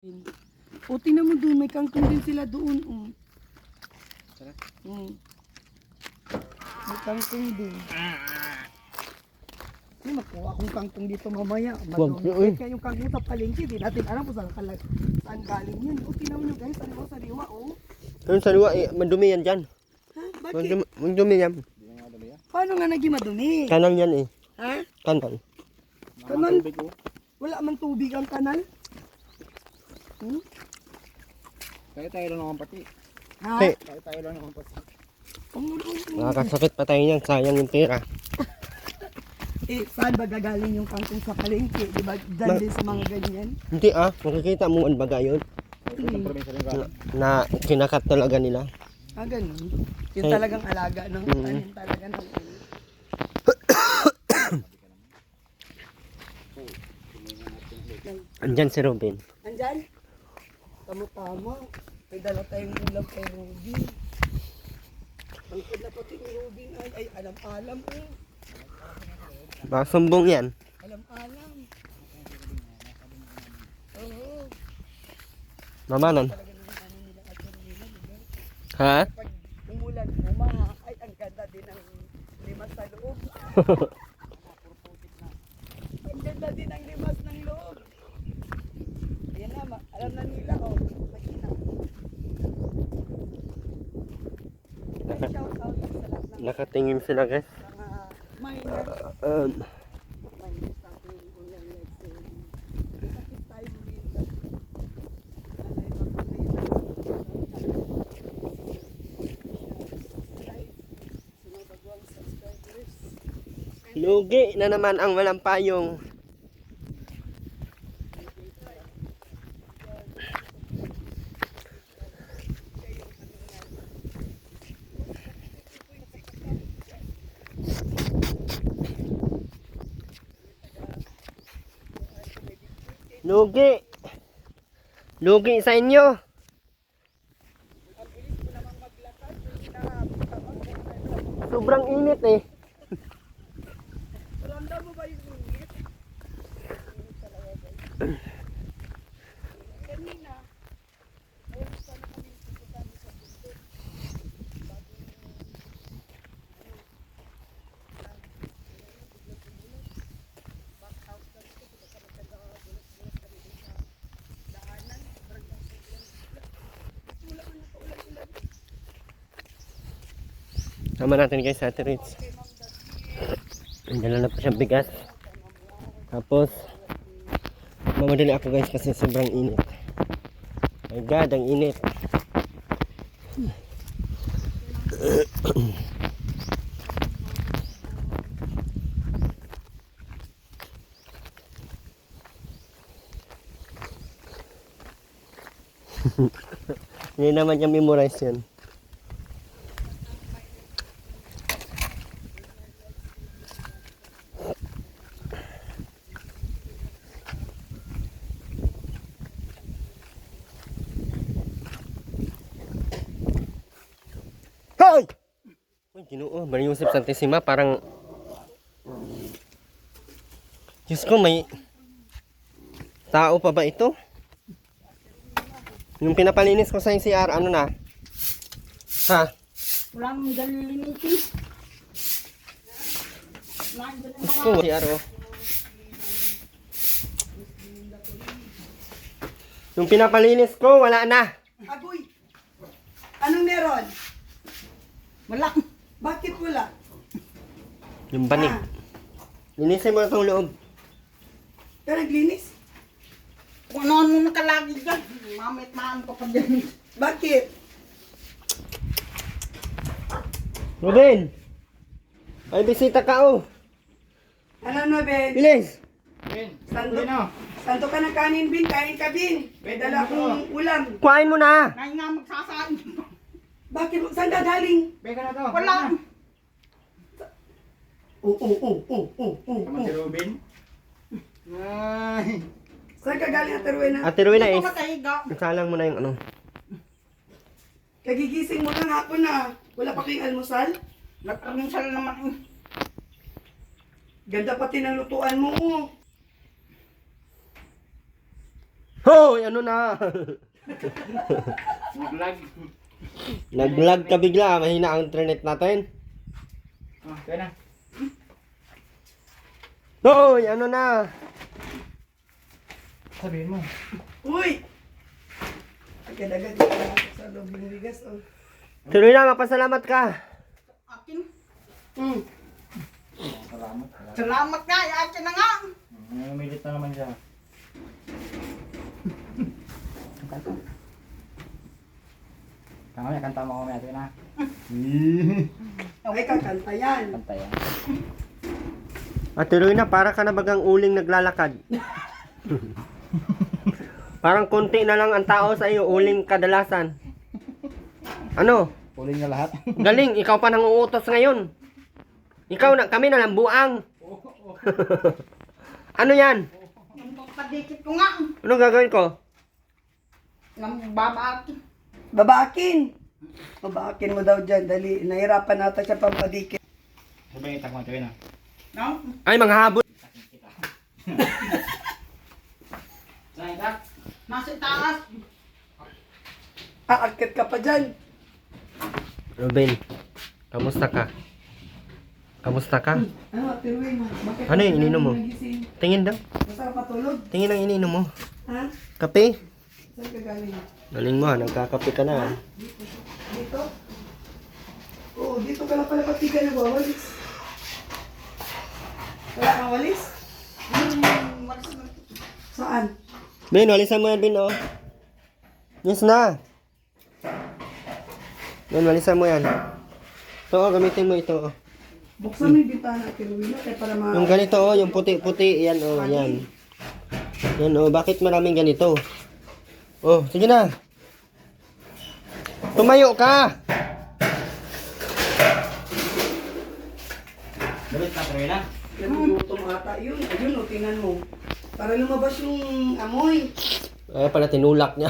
O, tingnan mo doon, may kangkong din sila doon. Sarap. May kangkong din. Ay, nakuha akong kangkong dito mamaya. Madumi. Kaya yung kangkong sa palengke, di natin alam kung saan galing yun. O, tingnan mo nyo guys, sariwa, oh. Yung sariwa, madumi yan dyan. Ha? Bakit? Madumi yan. Paano nga naging madumi? Kanal yan eh. Ha? Kanal. Kanal? Wala man tubig ang kanal? Kaya tayo lang naman pati. Ha? Hey. Kaya tayo lang naman pati. Nakakasakit pa tayo niyan. Sayang yung pera. Saan ba gagaling yung kangkong sa palengke? Di ba? Dyan din sa mga ganyan? Hindi makikita mo ang baga yun. Itong probinsya rin ka. Na kinakat talaga nila. Ganun. Yung talagang alaga ng tanim talaga ng Andyan si Robin. Andyan? Tama-tama. May dala tayong ulam kay Ruby. Ang na pati ni Ruby ay alam-alam eh. Baka sumbong yan. Alam-alam. Oo. Mamanan. Ha? Pag umulan, bumaha, ay ang ganda din ng limas sa loob. Ang ganda din ng limas ng loob. Ayan na, alam na nila, oh. Makina. Ay, shout out sa lahat ng Nakatingin sila guys. mga minor. Minor sa ating ulang lesson. Sakit tayo minsan. Alay, subscribers. Lugi na naman ang walang payong. Lugi. Lugi sa inyo. Sobrang init eh. Ramdam mo ba yung init? Kanina, ay gusto na kami pupunta sa bundok. Sama natin guys sa Ate Ritz. Dala na pa siyang bigas. Tapos mamadali ako guys kasi sobrang init. My God, ang init. Hindi naman niya memorize yan. Hoy! Uy, Ginoo, Maria Joseph Santissima, parang Diyos ko, may tao pa ba ito? Yung pinapalinis ko sa CR, ano na? Ha? Walang galilinitin. Diyos ko, CR oh. Yung pinapalinis ko, wala na. Agoy! Anong meron? Wala. Bakit wala? Yung banig. Linisin mo itong loob. Ka naglinis? Kung ano nakalagi dyan. Mamit-maan ko pa dyan. Bakit? Ruben! May bisita ka oh. Ano na, Ben? Bilis! Ben, Santo, na. santo ka ng kanin, Bin. Kain ka, Bin. May dala akong ulam. Kuhain mo na! Kaya nga magsasain. Bakit? Saan gagaling? Ben ka na to. Wala. Kaman si Robin. Ay. Saan gagaling at Rowena? Ate Rowena Ito is, matahiga. isalang mo na yung ano. Kagigising mo lang hapon na. Wala pa kayong almusal? Nagpaminsal naman. Ganda pati ng lutuan mo. Oh. Hoy, ano na? Nag-lag. Nag-lag ka bigla, mahina ang internet natin. Ah, kaya na. Hoy, ano na? Sabihin mo. Uy! Agad-agad ka sa loob ng bigas. Oh. Tuloy na, mapasalamat ka. Akin. Mm. Salamat. Salamat nga, akin na nga. Umilit na naman siya. Kanta. Kaya kanta mo kami ate na. Ay, kakanta yan. Kanta yan. At tuloy na, para ka na bagang uling naglalakad. Parang konti na lang ang tao sa iyo, uling kadalasan. Ano? Puling na lahat. Galing, ikaw pa nang uutos ngayon. Ikaw na, kami na lang buang. Ano yan? Ang pagpadikit ko nga. Ano gagawin ko? Nang babaki. Babakin! Babakin mo daw dyan. Dali, nahirapan natin siya pampadikit. Sabi yung takmo ito na. No? Ay, manghabol. Saan ka? Nasa taas. Aakit ka pa dyan. Ruben, kamusta ka? Kamusta ka? Ano, Tiruin? Bakit Ano yung ininom mo? nagising? Tingin daw. Masarap patulog? Tingin ang ininom mo. Ha? Kape? Saan ka galing? Galing mo, nagkakape ka na. Dito? Oo, dito ka na pala pati ka nagwawalis. Wala kang walis? Saan? Ben, walisan mo yan, Ben, oh. Yes na. Ben, walisan mo yan. Ito, oh, gamitin mo ito, oh. Buksan mo yung bintana, Tiruin, kaya para ma... Yung ganito, oh, yung puti-puti, yan, oh, yan. Yan, oh, bakit maraming ganito? Oh, sige na. Tumayo ka! Dalit na tuloy na. Nagugutom ata yun. Ayun, o, tingnan mo. Para lumabas yung amoy. Ay, pala tinulak niya.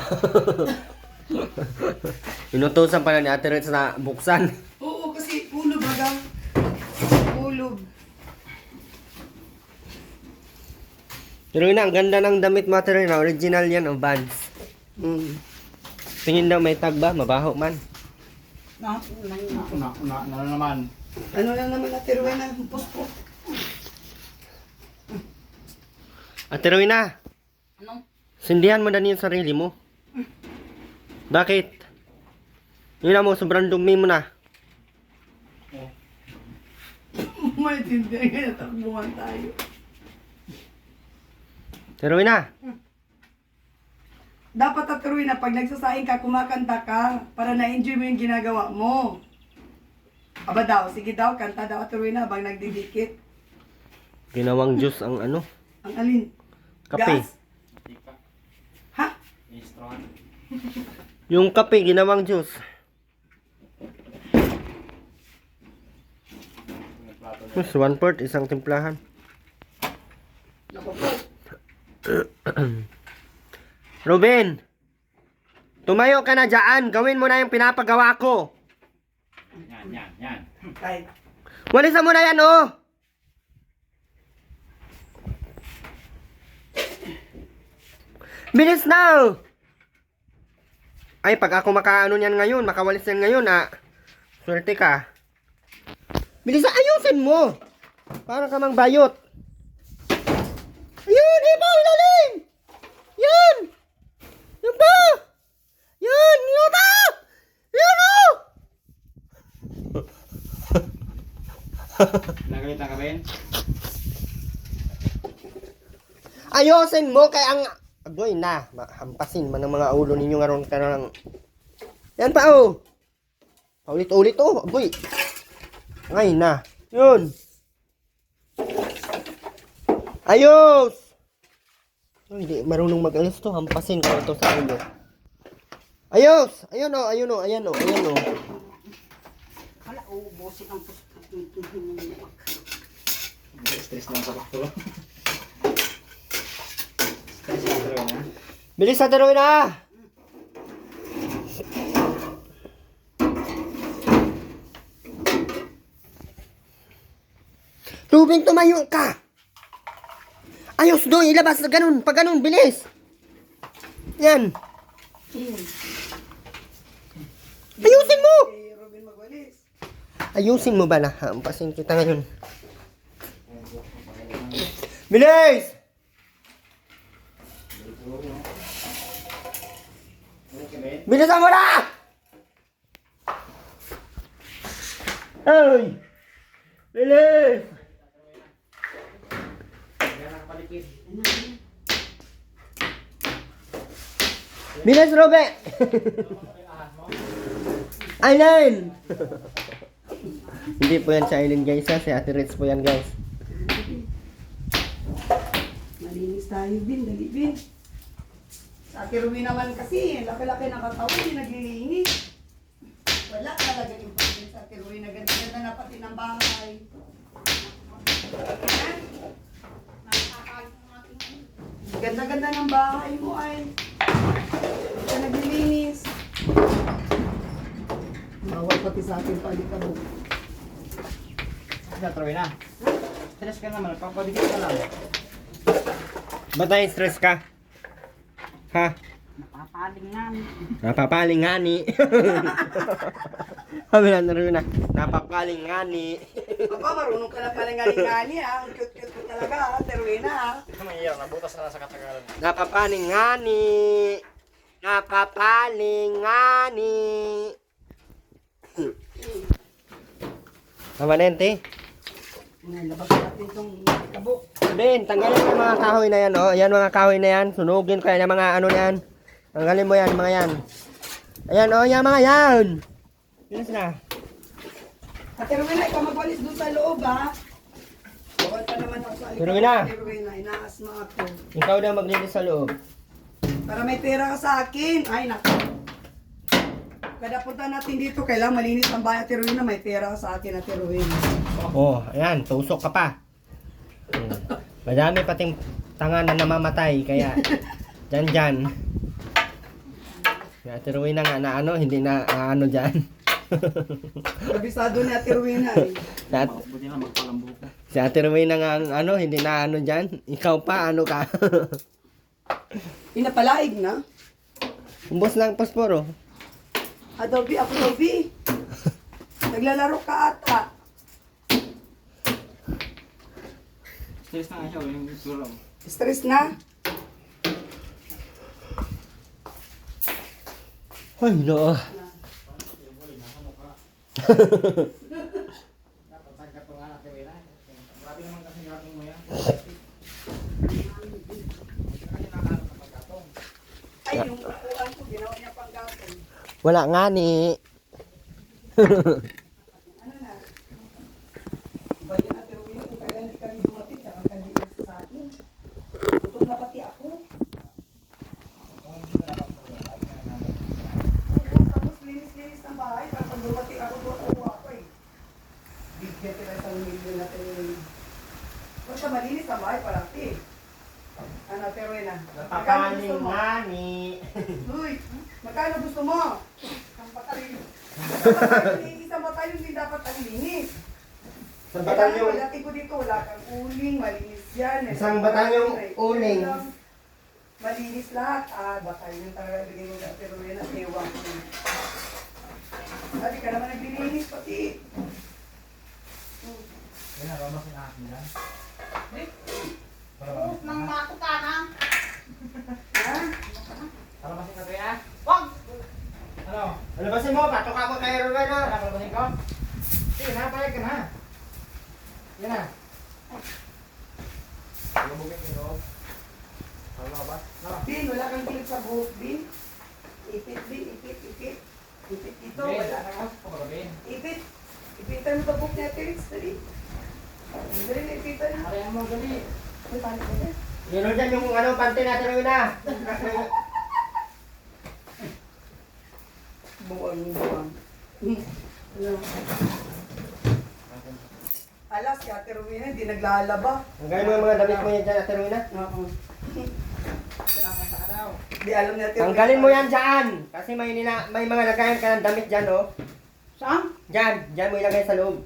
Inutusan pala ni Ate Reds na buksan. Oo, kasi ulob bagang. Ulob. Pero yun na, ang ganda ng damit mo, Ate Reds, na original yan, oh, Vans. Tingin daw may tag ba? Mabaho man. No? Na naman. Ano lang naman na Tiruin na puspo. Ate Rowena, Ano? sindihan mo na yung sarili mo. Bakit? Yun na mo, sobrang dumi mo na. May tindihan, takbuhan tayo. Ate Rowena, Dapat at Tiruin na pag nagsasaing ka, kumakanta ka para na-enjoy mo yung ginagawa mo. Aba daw, sige daw, kanta daw at Tiruin na habang nagdidikit. ginawang juice ang ano, Ang alin? kape. Gas? Ha? Strong. Yung kape, ginawang juice. Mas 1/4, isang timplahan. Naku po. Ruben, tumayo ka na dyan. Gawin mo na yung pinapagawa ko. Yan. Ay, Walisan mo na yan, oh. Bilis na. Ay, pag ako makaano niyan ngayon, makawalis yan ngayon, ah. Swerte ka. Bilis na, ayusin mo. Para ka mang bayot. Ayun, iba, ilalim. Yan. Yan pa. Yan, yan pa. Yan, oh. Nagalit ka, Ben? Ayusin mo kay ang... Agoy na, hampasin man ng mga ulo ninyo ngaron ka ng... Yan pa, oh. Paulit-ulit, oh. Agoy. Ngay na. Yun. Ayos! Oh, hindi marunong mag-ayos to. Hampasin ko ito sa ulo. Ayos! Ayun, oh. Ayun, oh. Ayan, oh. Ayan, oh. Wala, ubusin ang puso. Stress na sa bakto. Stress na tuloy na. Bilis na tuloy na! Ruben, tumayo ka! Ayos doon, ilabas na ganun. Pag ganun, bilis! Yan. Ayusin mo! Si Robin magwalis. Ayusin mo ba na? Hampasin kita ngayon. Bilis! Bilisan mo na! Ay! Bilis! Bilis, Robe! Aileen! Hindi po yan si Aileen guys ha, si Ate Ritz po yan guys. Malinis tayo, Bin. Dali, Bin. Sa Ate Ruby naman kasi, laki-laki ng katawan, hindi naglilinis. Wala talaga yung pagkain sa Ate Ruby. Naganda na pati ng bahay. Ayan. Ganda-ganda ng bahay mo ay. Hindi ka naglilinis. Bawal pati sa ating palikabok. Troy na. Stress ka naman, papadikit ka lang. Ba't na-stress ka? Ha? Napapaling na. Napapaling nga ni. Sabi na naroon na. Napapaling nga ni. Aba, marunong ka na pala ngani-ngani ha. Ang cute-cute ko talaga ha, Terwina ha. Mahiyaw, nabutas ka na sa katagalan. Napapaling nga ni. Napapaling nga ni. Mamanente. Labas natin itong kabuk. Ben, tanggalin mo yung mga kahoy na yan, oh. Ayan mga kahoy na yan. Sunugin ko yan, yung mga ano yan. Tanggalin mo yan, mga yan. Ayan, oh, yan mga yan. Bilis na. Ate Rowena, ikaw magwalis doon sa loob ha. Bawal pa naman ako sa Ate Rowena. Ate Rowena, inaasma ako. Ikaw daw maglinis sa loob. Para may pera ka sa akin. Ay, naku. Kada punta natin dito, kailangan malinis ang bahay, Ate Rowena. May pera ka sa akin, Ate Rowena. Oh, ayan, tusok ka pa. Madami pating tanga na namamatay, kaya dyan. Ate Rowena nga na ano, hindi na ano dyan. Kabisado ni Ate Rowena eh. Buti na magpalambo ko. Si Ate Rowena nga ang ano, hindi na ano dyan. Ikaw pa, ano ka? Pinapalaig na. Umbos lang posporo. Adobe, ako Adobe. Naglalaro ka ata. Stress na nga siya, yung sura mo. Stress na? Ay, no. Grabe naman kasi gagawin mo yan. Ay, yung upuan ko, ginawa niya pang gatong. Wala nga ni. Ano na? Bayan Ate Rowena, kung kailan di kami dumating, saka kami sa akin. Gutom na pati ako. Tapos linis-linis ng bahay, para pag dumating ako doon, kuha ko eh. Bigyan kita isang milyon na Ate Rowena. Basta malinis ang bahay, parati. Ano Ate Rowena? Magkano gusto mo? nga ni. Uy, magkano gusto mo? Isang batalyon. Isang batalyon din dapat ang linis. Isang batalyon. Dati ko dito, wala kang uling, malinis yan. Isang batalyong uling. Malinis lahat. Ah, batalyon talaga bigay mo na. Pero yan ang ewan ko. Dati ka naman naglilinis pati. Yan na, ramasin akin yan. Nang makutana. Ha? Ramasin ka to yan? Wag! Ano? Alabasin mo, patok ako kay Rowena. Ramasin ko? Sige na, payag ka na. Yan na. Lumugin nyo. Ano ka ba? No. Bin, wala kang kilip sa buhok, Bin. Ipit, Bin, ipit. Ipit dito, wala na ka. Ipit. Ipitan mo sa buhok niya, Terix. Dali. Dali na ipitan na. Arayan mo, gali. May panik ka dyan. Yun o dyan yung ano, pante natin Rowena. Buwang. Ano? Alas, si Ate Rowena, hindi naglalaba. Hanggang mo yung mga damit mo yan dyan, Ate Rowena. Oo. Kinakanta ka daw. Di alam ni Ate Rowena. Tanggalin mo yan dyan. Kasi may mga lagayan ka ng damit dyan, oh. Saan? Dyan mo ilagay sa loob.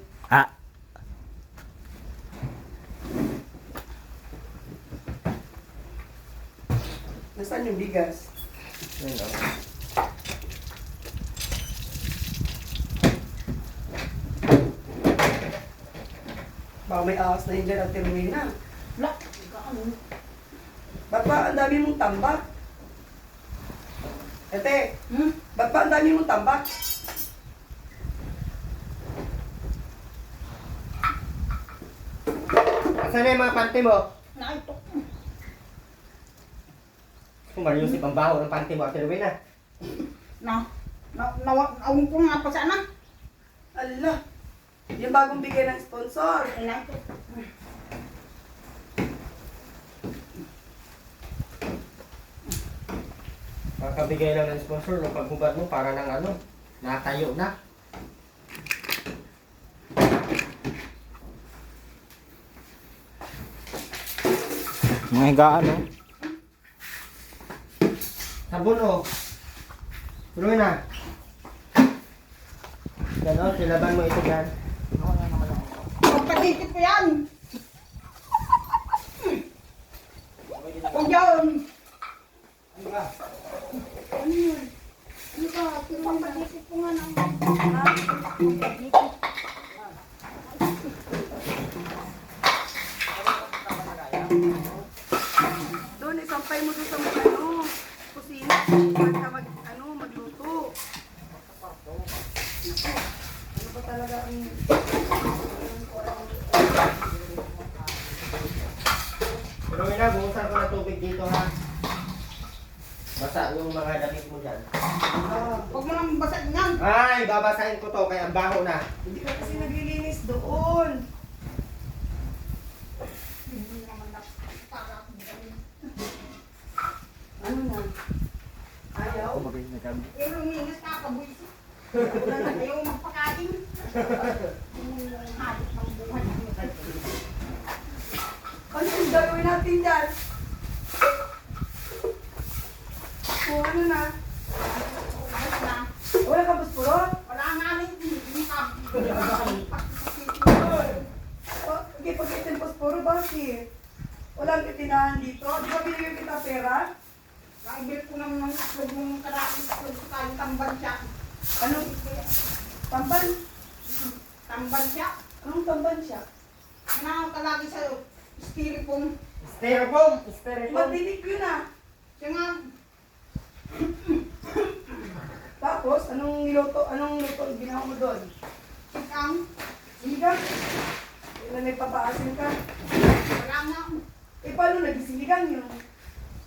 Nasaan yung bigas? Yan o. Baka may ahas na yung dyan at tiruin na. Wala. Ano? Ba't ba ang dami mong tambak? Ete, Hmm? ba't ba ang dami mong tambak? Asan na yung mga panty mo? Naito. Kumaryusip ang baho ng panty mo at tiruin na. Awin ko nga pa sana. Ala, yung bagong bigay ng sponsor. Naito. Kakabigay lang ng sponsor ng paghubad mo para ng ano, natayo na. Mga higaan, no? Sabon o. Tuloy na. Yan o, silaban mo ito dyan. Pagpatikit ko yan. Huwag yan. Ano ba? Ano yun? Ano ba? Pagpatikit ko nga ng Doon, isampay mo doon sa mga ano, kusina. Huwag ka magluto. Naku, ano ba talaga ang... Tuloy na, bumusan ko ng tubig dito ha. Basa yung mga damit mo dyan. Huwag mo nang basag yan. Ay, babasahin ko to kaya ang baho na. Hindi ka kasi naglilinis doon. Hindi naman na para. Ano na? Ayaw? Yung luminis ka, kabuisit. Ayaw magpakain. Yung habit ng buhay. Ano yung gagawin natin dyan? O ano na? Ayos na. Wala ka buspuro? Wala nga rin. Hindi ka. Sige, pagkitin buspuro, bakit? Walang kitinahan dito. Di ba binigyan kita pera? Naibil ko naman ng aklog mong karami. Aklog ko tayong tamban siya. Anong tamban? Tamban siya. Anong tamban siya? Ano ka lagi sa'yo? Styrofoam. Styrofoam! Styrofoam! Matinik yun ah. Siya nga. Tapos, anong luto ang ginawa mo doon? Sikang. Sinigang? Ilan may papaasin ka? Wala nga. Eh, paano naging sinigang yun?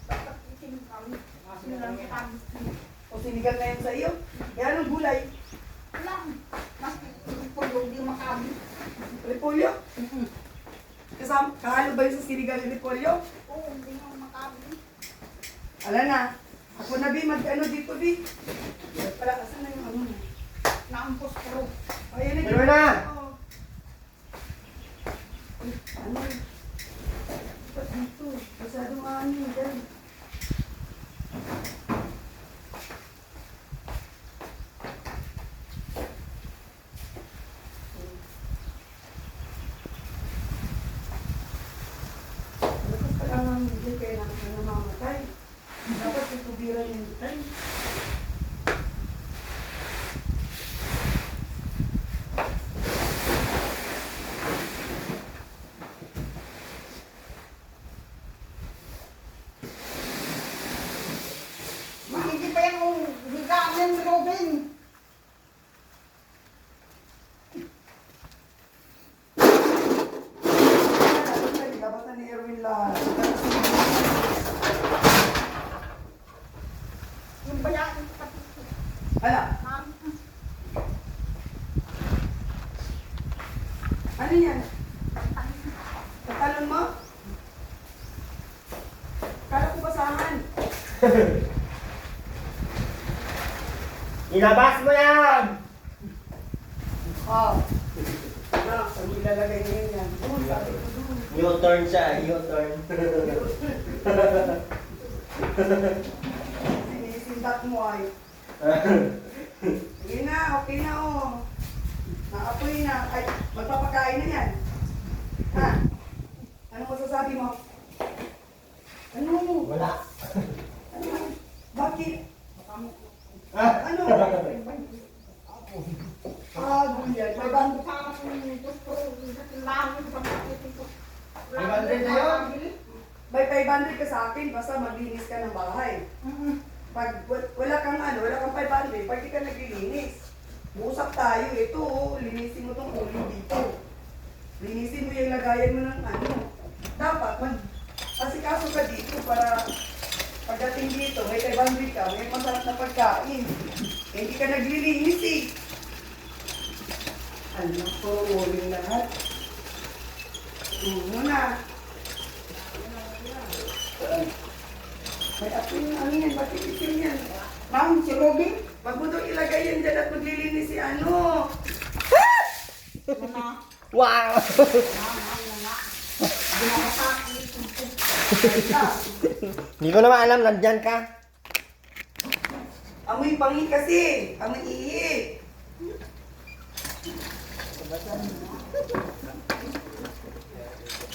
Dapat isinigam. Sinigang kita. O sinigang na yun sa iyo? Eh, anong gulay? Wala. Mas pulo di makabi. Repolyo? Kasama, kahalo ba yun sa sinigang ni Repolyo? Oo, hindi nga makabi. Ala na. Ako na, Bi, mag-ano dito, Bi. Pala, asan na yung ano na? Naampos ko. Ayun na. Ano na? Oo. Ano? Ba't dito? Masyadong ano yun dyan. Dapat pala nga hindi kaya namamatay. Dapat tutubiran yung tayo. Hindi pa yan ang higaan yan, Robin. Dapat ni Erwin lahat. Yung bayan. Ala, ano yan? Tatalon mo? Kala ko basahan. Ilabas mo yan! Oh. Ano, saan ilalagay niya yan? Doon, sabi ko doon. U-turn siya, U-turn. Sinisindak mo ay. Sige na, okay na oh. Nakapoy na. Ay, magpapakain na yan. Ha? Ano masasabi mo? Ano? Wala. Ano? Bakit? Ano? Guyan. May bando. May bandit na yun. May 500 ka sa akin, basta maglinis ka ng bahay. Pag wala kang 500, pag di ka naglilinis. Usap tayo, ito, linisin mo tong uling dito. Linisin mo yung lagayan mo ng Dapat, asikaso ka dito para pagdating dito, may 500 ka, may masarap na pagkain. Hindi ka naglilinis eh. Ano po, uling lahat. Muna. May apoy yung ano yan, bakit itim yan? Ma'am, si Robin. Wag mo daw ilagay yan dyan at maglilinis si ano. Mama. Wow! Hindi ko naman alam, nandyan ka. Amoy pangit kasi. Amoy ihi.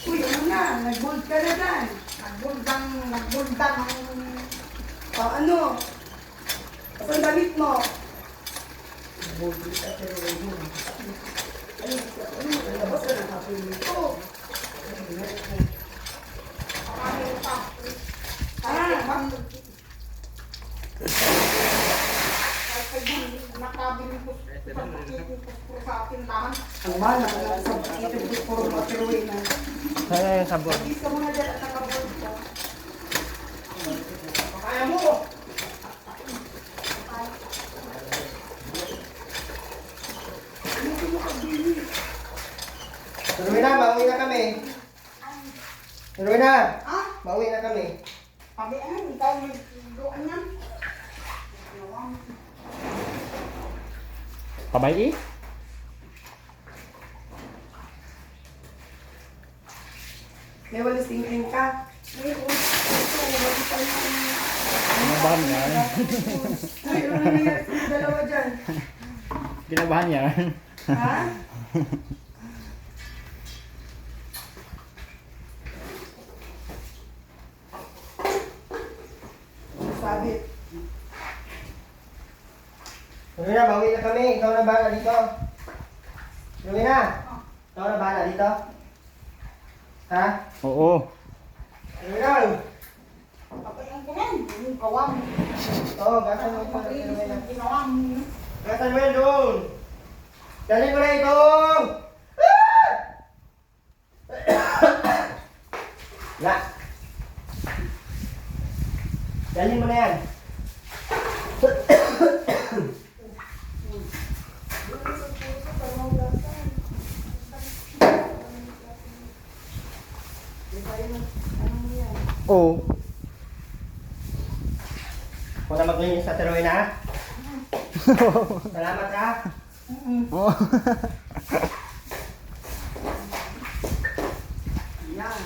Uy, ano na? Nag-bold ka na dyan. Nagbuldan. Ano? Saan damit mo? Bold ka pero ano? Labas ka na kapil nito. Nakabili ko sa akin lahat. Ang mahal na sa ito puro matiruin na. Ay, sabon. Isa mo na dyan at nakabold ka. Kaya mo. Hindi mo kabili. Tuloy na, mauwi na kami. Tuloy na, Ah, mauwi na kami. sabi ikaw doon yan. Pabay eh. May walis tingin ka. Kinabahan yan. Uy, ano nangyayari sa dalawa dyan? Kinabahan yan. Ha? Sabi. Tuloy na, mauwi na kami. Ikaw na bahala dito. Tuloy na. Ikaw na bahala dito. Ha? Oo. Tuloy na. Papayan ko yan. Yung kawam. Oo, gasan mo ito. Paglinis ng ginawa mo. Gasan mo yan doon. Dali mo na itong. Ah! La. Dali mo na yan. Oo. Kung na maglinis sa teroy na. Salamat ha. Oo. Yan.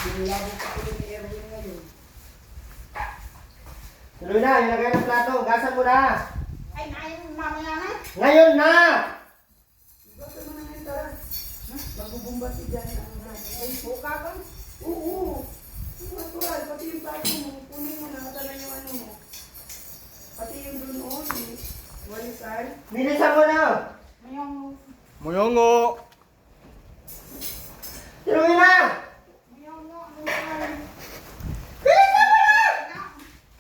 Binilabo ka ko ni Erwin ngayon. Tuloy na, ilagay ng plato. Gasan mo na. Ay, naayun mamaya na. Ngayon na! Basta mo na ngayon, tara. Magbubumba si Jan. Ay, buka ka. Oo. Natural. Pati yung plato mo. Kunin mo na. Katalan yung ano mo. Pati yung doon walisan. Bilisan mo na! Mayong Muyongo. Tuloy na! Bilisan mo na!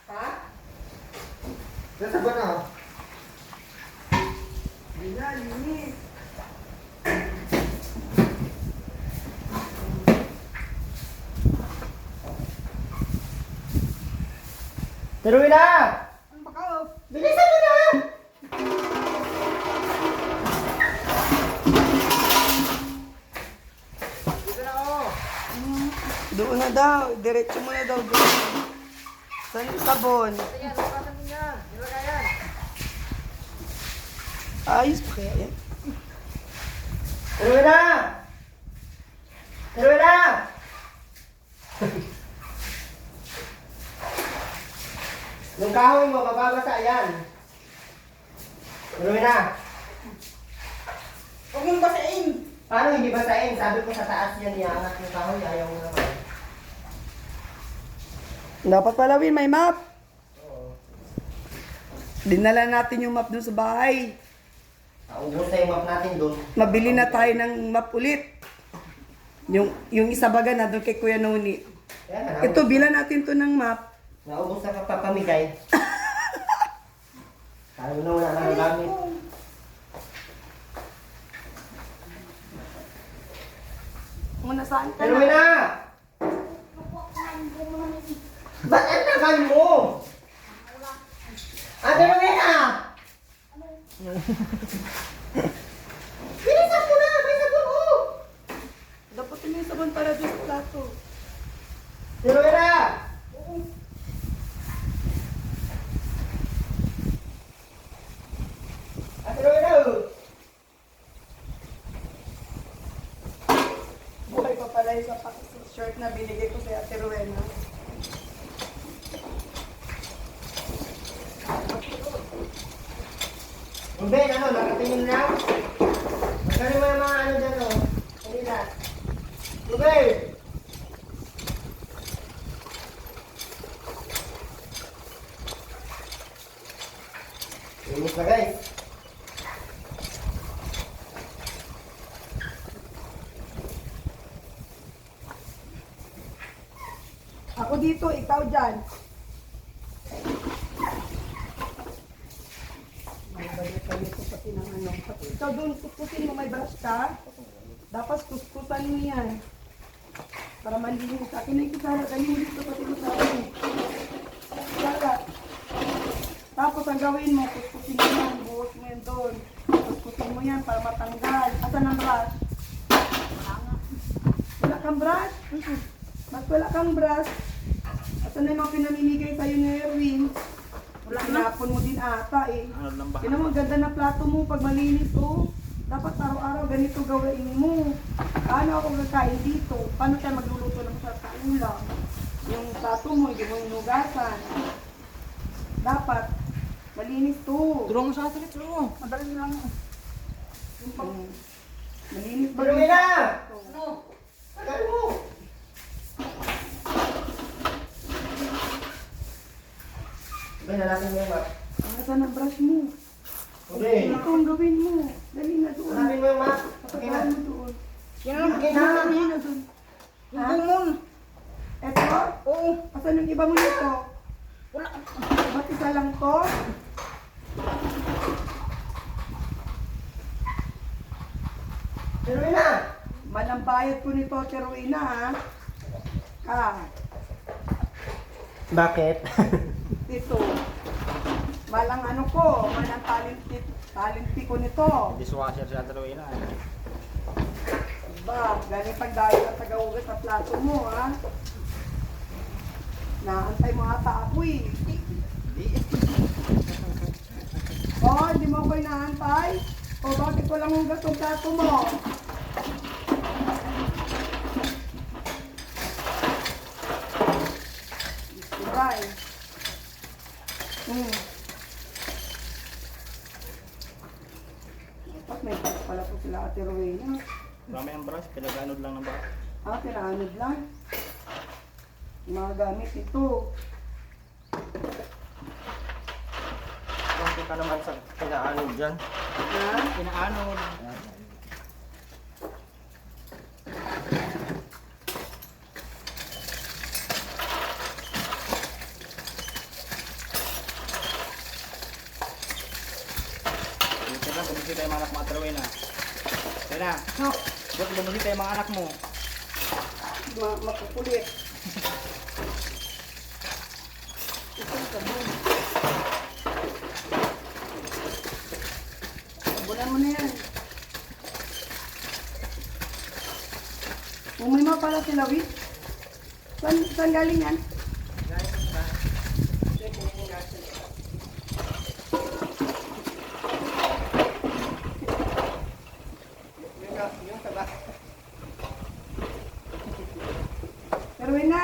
Ha? Nasa ba na? Hindi na, linis. Tuloy na! Ano ba ka? Bilisan mo na! Doon na daw. Diretso mo na daw doon. Saan yung sabon? Ayos pa kaya yan? Tuloy na! Tuloy na! Yung kahoy mo, mababasa yan. Tuloy na! Huwag mong basain. Paano hindi basahin? Sabi ko sa taas yan, iangat yung kahoy, ayaw mo naman. Dapat palawin, may map. Dinala natin yung map dun sa bahay. Naubos na yung map natin doon. Mabili na tayo ng map ulit. Yung isa baga na doon kay Kuya Noni. Kaya Ito, bilan natin to ng map. naubos na kapapamigay. Tayo na wala na ng gamit. Muna saan ka Pero na? na! Ba't ang tagal mo? Ate Rowena! Bilisan mo na! May sabon mo! Dapat may sabon para doon sa plato. Ate Rowena! Ate Rowena! Buhay pa pala yung shirt na binigay ko sa Ate Rowena. Ben, ano, nakatingin lang? Magkano mo yung mga ano dyan, oh? Kanila. Ruben! Linis na, guys. Ako dito, ikaw dyan. May balik ka dito pati ng ano. Pati ikaw doon, kuskusin mo, may brush ka. Dapat kuskusan mo yan. Para malinis. Akin na yung kusara, galing dito pati mo sa akin. Kusara. Tapos ang gawin mo, kuskusin mo yan, buhos mo yan doon. Kuskusin mo yan para matanggal. Asan ang brush? Wala kang brush? Ba't wala kang brush? Asan na yung mga pinamimigay sa'yo ni Erwin? Wala, tinapon mo din ata eh. Ano lang ba? Tinan mo, ang ganda na plato mo pag malinis oh. Dapat araw-araw ganito gawin mo. Paano ako kakain dito? Paano tayo magluluto ng masarap sa ulam? Yung plato mo, hindi mo hinugasan. Dapat, malinis to. Tulong mo sa atin, tulong mo. Madali lang. Yung malinis ba? Rowena! Ano? Tagal mo! Ben, hanapin mo yung map. Asan ang brush mo? Okay. Ito ang gawin mo. Dali na doon. Hanapin mo yung map. Okay na. Patagaan mo doon. Yan ang Okay na. Dali na doon. Yung gumon. Eto? Oo. Asan yung iba mo nito? Wala. Ba't isa lang to? Rowena! Malang bayad ko nito, Teruina, ha? Bakit? Dito. Malang ano ko, malang talenti ko nito. Dishwasher sa Rowena. Ba, galing pagdahil at tagaugat sa plato mo, ha? Naantay mo ata ako, eh. Oh, hindi mo ako inaantay? O bakit walang hugas ang plato mo? Bye. Dapat may brush pala po sila Ate Rowena. Marami ang brush, pinaganod lang ng baka. Ah, pinaanod lang. Yung mga gamit ito. Bakit ka naman sa pinaano dyan? Ha? Pinaanod. Dito na, bumisi tayo mga anak mo at Rowena. Kaya na. No. Dito, bumisi tayo mga anak mo. Makukulit. Isang sabon. Sabunan mo na yan. Umima pala sila, Wit. Saan galing yan? Yung taba. Pero na,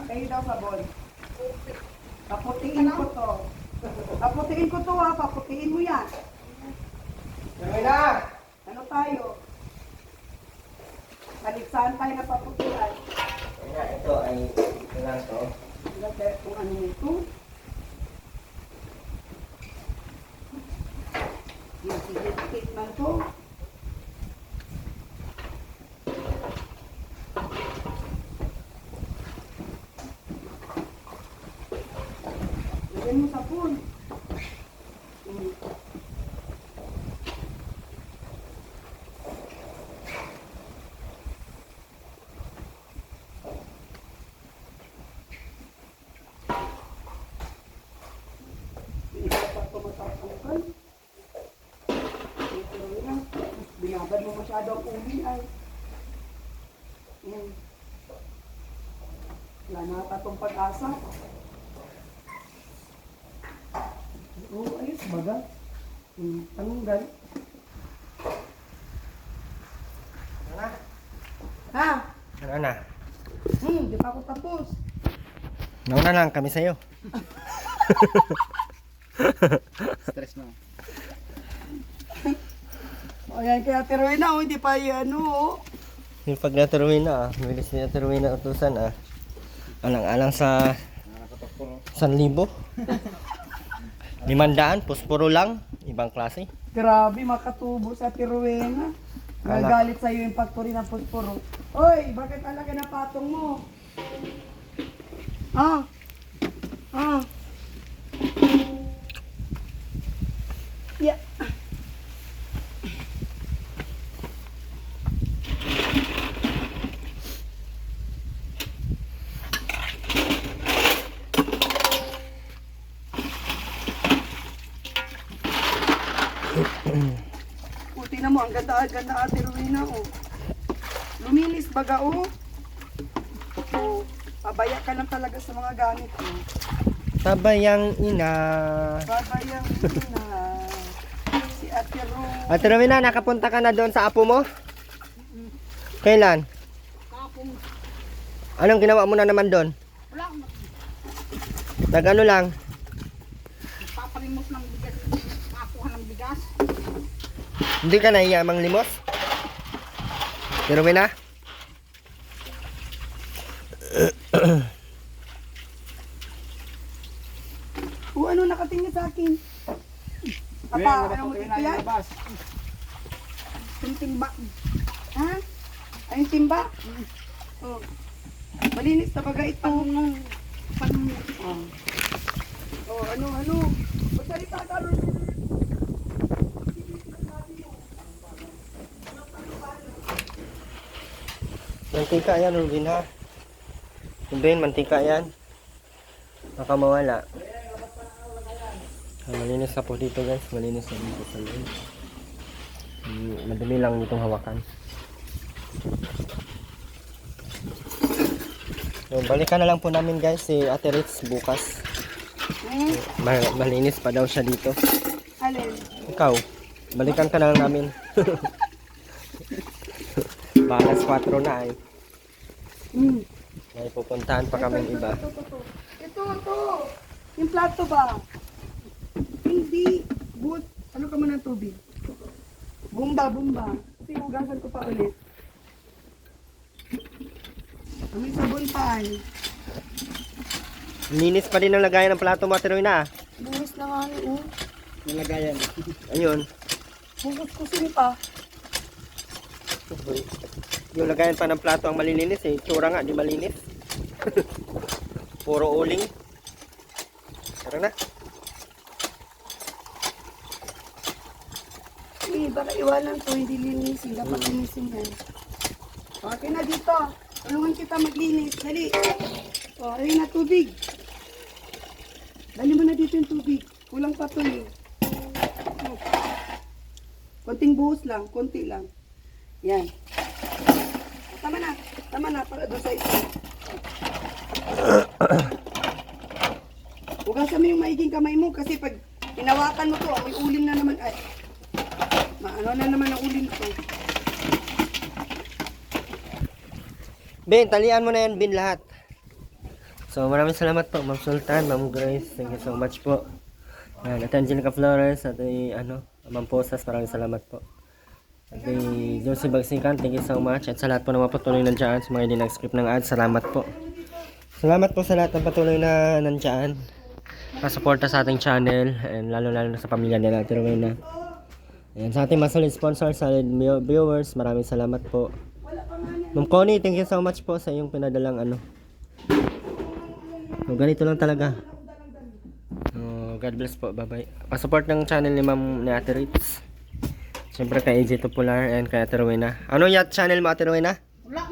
kayo daw sabon. Paputiin ko to. Paputiin ko to ha, paputiin mo yan. Rowena! Ano tayo? Kaligsahan tayo na paputian. Kaya ito ay ito lang to. Kung ano nito. Dikit man to. Lagyan mo sapon. Hindi ka pa tumatapangkan. Binabad mo masyado ang umi ay. Yan. Wala na ata itong pag-asa. Oo, ayos baga. Tanunggal. Ha? Ano na? Di pa ako tapos. Nauna lang kami sa'yo. Stress na. Ayan, kaya tiruin na, hindi pa yan, oh. Yung pag naturuin na bilis na naturuin na utusan Alang-alang sa Nakakatakbo. 1,000. 500, puspuro lang, ibang klase. Grabe, makatubo sa Tiruena. Nagalit sa'yo yung factory ng posporo. Oy, bakit ang laki na patong mo? Ah? Ah? Yeah. Puti na mo, ang ganda-ganda Ate Rowena, oh. Luminis baga, oh. Oh, pabaya ka lang talaga sa mga gamit mo. Tabayang ina. Babayang na. Si Ate Ro. Ate Rowena, nakapunta ka na doon sa apo mo? Kailan? Kapong, Anong ginawa mo na naman doon? wala akong Nag-ano lang? papalimos ng bigas. Kakuha ng bigas. Hindi ka nahiya mang limos? Ate Rowena? O ano nakatingin sa akin? Apa, ano mo dito yan? Labas. Yung timba. Ha? Ay, yung timba? Oh. Malinis na baga ito. Oh. Oh, ano? Magsalita ka rin. Mantika yan, Rubin ha? Rubin, mantika yan. Baka mawala. Malinis na po dito guys, malinis na dito sa loob. Madali lang itong hawakan. So, balikan na lang po namin guys si Ate Ritz bukas. Malinis pa daw siya dito. Alin? Ikaw, balikan ka na lang namin. Balas 4 na ay. May pupuntahan pa kaming iba. Ito. Yung plato ba? Hindi. But, ano ka muna ng tubig? Bumba. Kasi hugasan ko pa ulit. May sabon pa ay. Linis pa din ang lagayan ng plato mo, Ate Rowena. Buhos na nga oh. Nilagayan. Ayun. Buhos ko pa. Yung lagayan pa ng plato ang malilinis eh. Tsura nga, di malinis. Puro uling. Tara na. Baka iwanan to, hindi linisin. Dapat linisin yan. Okay na dito. Tulungan kita maglinis. Dali. O, ayun na tubig. Dali mo na dito yung tubig. Kulang pa to eh. Konting buhos lang. Konti lang. Yan. Tama na. Para doon sa isa. Hugasan mo yung maiging kamay mo kasi pag hinawakan mo to, may uling na naman. Ay, maano na naman ang uling ko. Ben, talian mo na yan, Bin, lahat. So, maraming salamat po, Ma'am Sultan, Ma'am Grace. Thank you so much po. At Angelica Flores, at Ma'am Posas, maraming salamat po. At Josie Bagsikan, thank you so much. At sa lahat po na mapatuloy nandiyan, sa mga hindi nag-script ng ads, salamat po. Salamat po sa lahat ng patuloy na nandiyan. Nasuporta sa ating channel, and lalo na sa pamilya nila, Ate Rowena. Ayan, sa ating mga solid sponsors, solid viewers, maraming salamat po. Ma'am Connie, thank you so much po sa iyong pinadalang ano. So, ganito lang talaga. God bless po, bye-bye. Pa-support ng channel ni Ma'am ni Ate Ritz. Siyempre kay AJ Popular and kay Ate Rowena. Ano yung channel mo, Ate Rowena? Wala.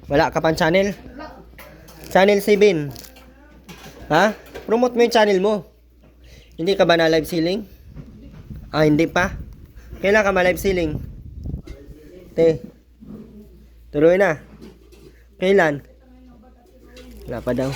Wala ka pang channel? Wala. Channel 7. Ha? Promote mo yung channel mo. Hindi ka ba na live selling? Ah, hindi pa? Kailan ka ma-live selling? Tuloy na. Kailan? Wala pa daw.